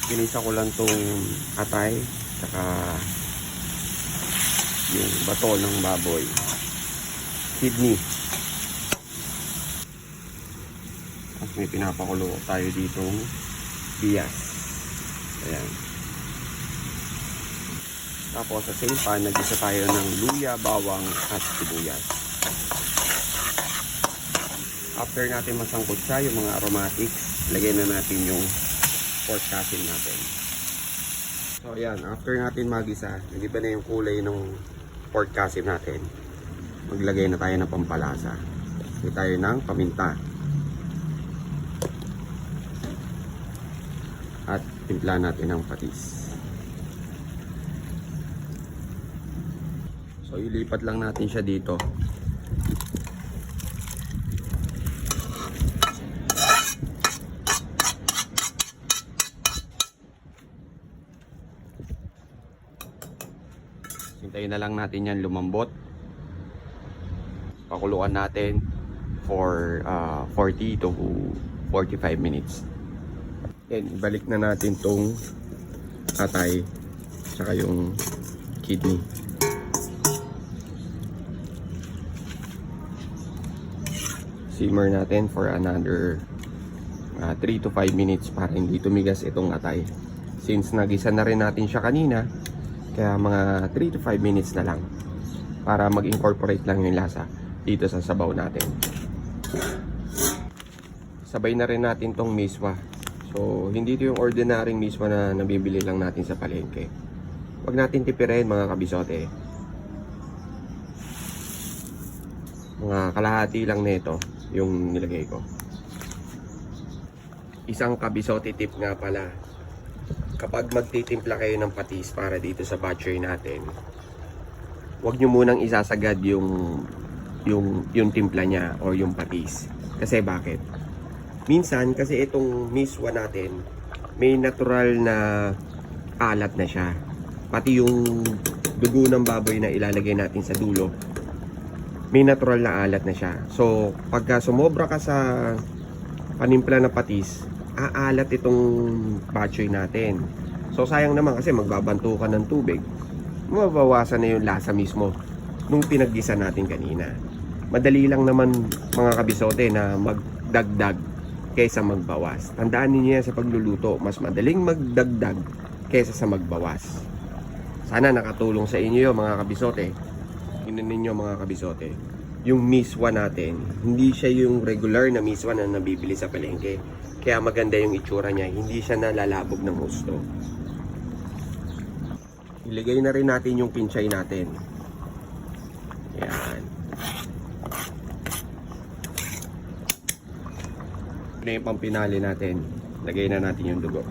Pinisa ko lang tong atay saka yung bato ng baboy, kidney. At may pinapakulo tayo ditong bias. Ayan. Tapos sa same pan, nag-isa tayo ng luya, bawang at sibuyas. After natin masangkot siya, yung mga aromatics, lagyan na natin yung pork casing natin. So ayan, after natin magisa, nag-iba na yung kulay ng pork casing natin. Maglagay na tayo ng pampalasa. Lagay tayo ng paminta. At timpla natin ng patis. So ilipat lang natin siya dito. Hintayin na lang natin yan lumambot. Pakuluan natin for 40 to 45 minutes. Then ibalik na natin tong atay saka yung kidney. Simmer natin for another 3 to 5 minutes para hindi tumigas itong atay. Since nagisa na rin natin siya kanina, kaya mga 3 to 5 minutes na lang para mag-incorporate lang yung lasa dito sa sabaw natin. Sabay na rin natin tong miswa. So hindi ito yung ordinaryong miswa na nabibili lang natin sa palengke. Huwag natin tipirin mga kabisote. Mga kalahati lang nito yung nilagay ko. Isang kabisote tip nga pala, kapag magtitimpla kayo ng patis para dito sa batchoy natin, huwag nyo munang isasagad yung timpla niya o yung patis. Kasi bakit? Minsan kasi itong miswa natin may natural na alat na siya. Pati yung dugo ng baboy na ilalagay natin sa dulo, may natural na alat na siya. So pagka sumobra ka sa panimpla na patis, aalat itong batchoy natin. So sayang naman kasi magbabanto ka ng tubig, mababawasan na yung lasa mismo nung pinaggisa natin kanina. Madali lang naman mga kabisote na magdagdag kaysa magbawas. Tandaan niyo yan sa pagluluto, mas madaling magdagdag kaysa sa magbawas. Sana nakatulong sa inyo yun, mga kabisote. Tingnan ninyo mga kabisote, yung miswa natin, hindi siya yung regular na miswa na nabibili sa palengke. Kaya maganda yung itsura niya, hindi siya nalalabog ng gusto. Iligay na rin natin yung pinchay natin. Yan. Ito na yung pampinali natin. Lagay na natin yung dugo.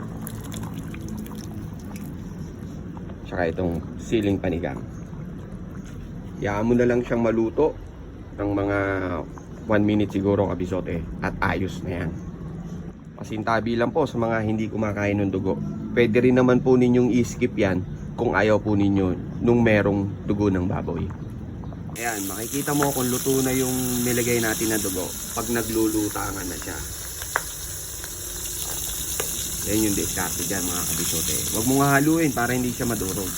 Tsaka itong siling panigang. Hayaan mo na lang siyang maluto ng mga 1 minute siguro kabisote at ayos na yan. Pasintabi lang po sa mga hindi kumakain ng dugo. Pwede rin naman po ninyong i-skip yan kung ayaw po ninyo nung merong dugo ng baboy. Ayan, makikita mo kung luto na yung nilagay natin na dugo pag naglulutangan na siya. Yan yung diskarte dyan mga kabisote. Huwag mong haluin para hindi siya madurog.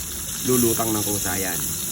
Lulutang ng kusa yan.